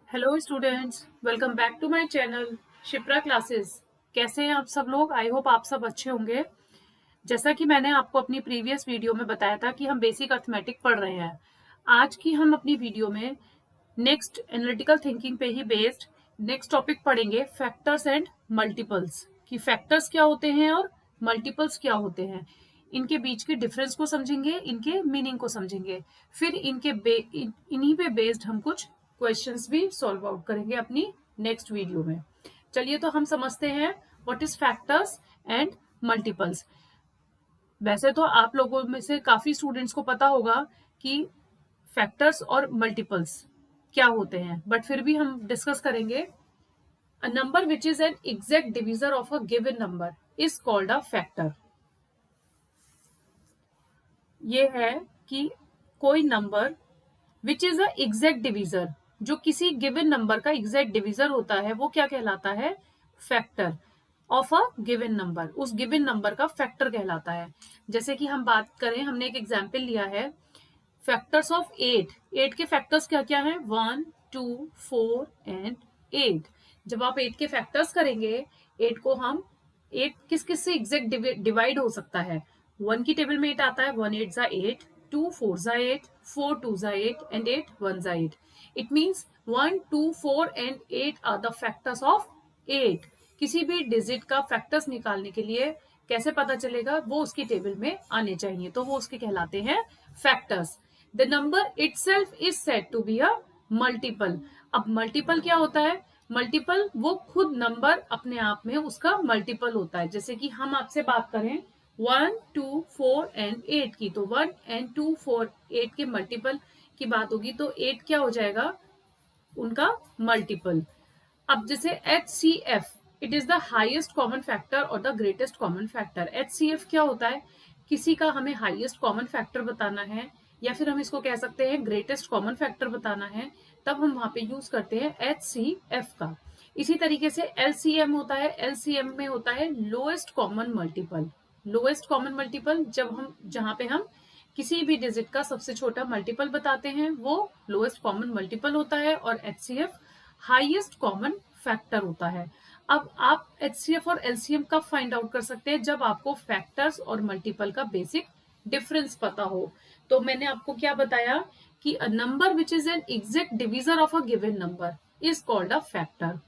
Hello students, welcome back to my channel Shipra classes. कैसे हैं आप सब लोग? आई होप आप सब अच्छे होंगे। जैसा कि मैंने आपको अपनी प्रीवियस वीडियो में बताया था कि हम बेसिक अर्थमेटिक पढ़ रहे हैं। आज की हम अपनी वीडियो में नेक्स्ट एनालिटिकल थिंकिंग पे ही बेस्ड नेक्स्ट टॉपिक पढ़ेंगे, फैक्टर्स एंड मल्टीपल्स। कि फैक्टर्स क्या होते हैं और मल्टीपल्स क्या होते हैं, इनके बीच के डिफरेंस को समझेंगे, इनके मीनिंग को समझेंगे। फिर इन्हीं पे बेस्ड हम कुछ क्वेश्चंस भी सॉल्व आउट करेंगे अपनी नेक्स्ट वीडियो में। चलिए तो हम समझते हैं what is factors and multiples. वैसे तो आप लोगों में से काफी स्टूडेंट्स को पता होगा कि फैक्टर्स और मल्टीपल्स क्या होते हैं, बट फिर भी हम डिस्कस करेंगे। A number which is an exact divisor of a given number is called a factor. ये है कि कोई number which is a exact divisor, जो किसी गिवन नंबर का एग्जैक्ट डिविजर होता है, वो क्या कहलाता है? Factor of a given number. उस गिवन नंबर का फैक्टर कहलाता है। जैसे कि हम बात करें, हमने एक एग्जाम्पल लिया है, फैक्टर्स ऑफ 8। 8 के फैक्टर्स क्या क्या है? 1, 2, 4 एंड 8। जब आप 8 के फैक्टर्स करेंगे, 8 को हम 8 किस किस से एग्जैक्ट डिवाइड हो सकता है? 1 की टेबल में 8 आता है, 1 8 जा 8, 2 4 जा 8, 4 2 जा 8 एंड 8 1 जा 8। It means 1 2 4 and 8 are the factors of 8। किसी भी डिजिट का फैक्टर्स निकालने के लिए कैसे पता चलेगा? वो उसकी टेबल में आने चाहिए, तो वो उसके कहलाते हैं factors. The number itself is said to be a multiple. अब मल्टीपल क्या होता है? मल्टीपल वो खुद नंबर अपने आप में उसका मल्टीपल होता है। जैसे कि हम आपसे बात करें 1 2 4 एंड 8 की, तो 1 एंड 2 4 8 के मल्टीपल की बात होगी, तो 8 क्या हो जाएगा? उनका मल्टीपल। अब जैसे H C F, it is the highest common factor और the greatest common factor. H C F क्या होता है? किसी का हमें हाइएस्ट कॉमन फैक्टर बताना है, या फिर हम इसको कह सकते हैं ग्रेटेस्ट कॉमन फैक्टर बताना है, तब हम वहां पे यूज करते हैं एच सी एफ का। इसी तरीके से एलसीएम होता है। एलसीएम में होता है lowest common multiple. Lowest common multiple जहां पे हम किसी भी डिजिट का सबसे छोटा मल्टीपल बताते हैं, वो लोएस्ट कॉमन मल्टीपल होता है। और एचसीएफ हाईएस्ट कॉमन फैक्टर होता है। अब आप एचसीएफ और एलसीएम कब फाइंड आउट कर सकते हैं? जब आपको फैक्टर्स और मल्टीपल का बेसिक डिफरेंस पता हो। तो मैंने आपको क्या बताया कि a number which is an exact divisor of a given number is called a factor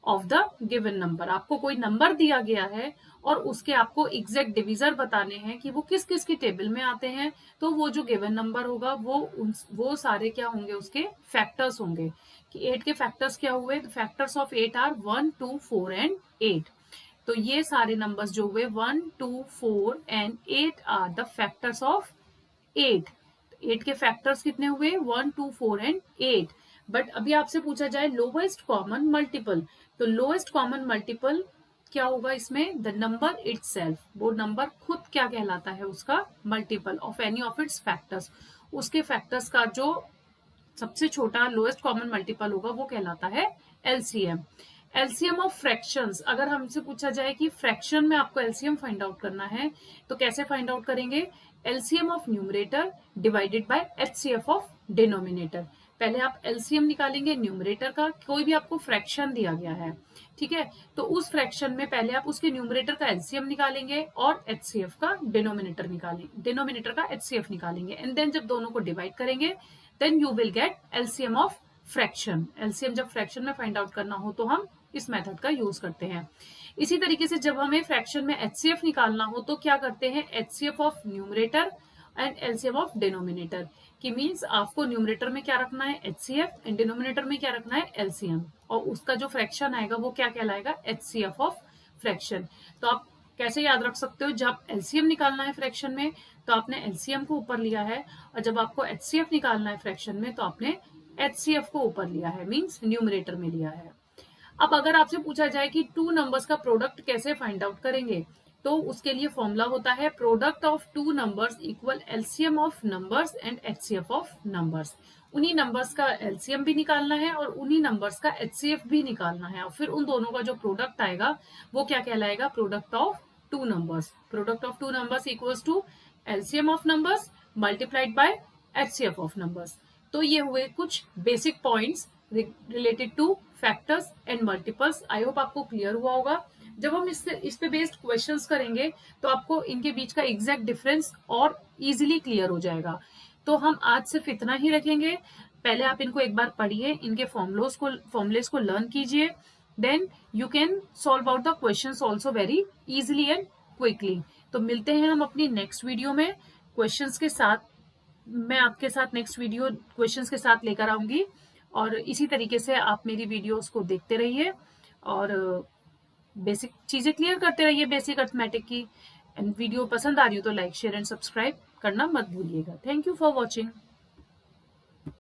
of the given number. आपको कोई नंबर दिया गया है और उसके आपको एग्जैक्ट डिविजर बताने हैं कि वो किस किस की टेबल में आते हैं, तो वो जो गिवन नंबर होगा वो सारे क्या होंगे? उसके फैक्टर्स होंगे। कि 8 के फैक्टर्स क्या हुए? Factors of 8 are 1 2 4 and 8। तो ये सारे नंबर्स जो हुए 1 2 4 and 8 are the factors of 8। 8 के फैक्टर्स कितने हुए? 1 2 4 एंड 8। बट अभी आपसे पूछा जाए लोएस्ट कॉमन मल्टीपल, तो लोएस्ट कॉमन मल्टीपल क्या होगा इसमें? The number itself. वो नंबर खुद क्या कहलाता है? उसका multiple of any of its factors. उसके फैक्टर्स का जो सबसे छोटा लोएस्ट कॉमन मल्टीपल होगा वो कहलाता है एलसीएम। एलसीएम ऑफ फ्रैक्शंस, अगर हमसे पूछा जाए कि फ्रैक्शन में आपको एलसीएम फाइंड आउट करना है, तो कैसे फाइंड आउट करेंगे? LCM of numerator divided by HCF of denominator. पहले आप एलसीएम निकालेंगे न्यूमरेटर का, कोई भी आपको फ्रैक्शन दिया गया है, ठीक है, तो उस फ्रैक्शन में पहले आप उसके न्यूमरेटर का एलसीएम निकालेंगे और एचसीएफ का डिनोमिनेटर का एचसीएफ निकालेंगे, एंड देन जब दोनों को डिवाइड करेंगे then you will get LCM of fraction. LCM जब फ्रैक्शन में फाइंड आउट करना हो तो हम इस मेथड का यूज करते हैं। इसी तरीके से जब हमें फ्रैक्शन में एचसीएफ निकालना हो तो क्या करते हैं? HCF of numerator and LCM of denominator. कि मीन्स आपको न्यूमरेटर में क्या रखना है? एचसीएफ, एंड डिनोमिनेटर में क्या रखना है? एलसीएम, और उसका जो फ्रैक्शन आएगा वो क्या कहलाएगा? HCF of fraction. तो आप कैसे याद रख सकते हो? जब एलसीएम निकालना है फ्रैक्शन में तो आपने एलसीएम को ऊपर लिया है, और जब आपको एचसीएफ निकालना है फ्रैक्शन में तो आपने एचसीएफ को ऊपर लिया है, मीन्स न्यूमरेटर में लिया है। अब अगर आपसे पूछा जाए कि टू नंबर्स का प्रोडक्ट कैसे फाइंड आउट करेंगे, तो उसके लिए फॉर्मूला होता है product of two numbers equal LCM of numbers and HCF of numbers. उन्हीं नंबर्स का एलसीएम भी निकालना है और उन्हीं नंबर्स का एचसीएफ भी निकालना है, और फिर उन दोनों का जो प्रोडक्ट आएगा वो क्या कहलाएगा? Product of two numbers. Product of two numbers equals to LCM of numbers multiplied by HCF of numbers. तो ये हुए कुछ basic points related to factors and multiples. I hope आपको क्लियर हुआ होगा। जब हम इस पे बेस्ड क्वेश्चंस करेंगे तो आपको इनके बीच का एग्जैक्ट डिफरेंस और इजीली क्लियर हो जाएगा। तो हम आज सिर्फ इतना ही रखेंगे। पहले आप इनको एक बार पढ़िए, इनके फॉर्मुलेस को लर्न कीजिए, then you can solve out the questions also very easily and quickly. तो मिलते हैं हम अपनी नेक्स्ट वीडियो में क्वेश्चंस के साथ। मैं आपके साथ नेक्स्ट वीडियो क्वेश्चंस के साथ लेकर आऊंगी, और इसी तरीके से आप मेरी वीडियोस को देखते रहिए और बेसिक चीजें क्लियर करते रहिए बेसिक अर्थमेटिक की। एंड वीडियो पसंद आ रही हो तो लाइक शेयर एंड सब्सक्राइब करना मत भूलिएगा। Thank you for watching.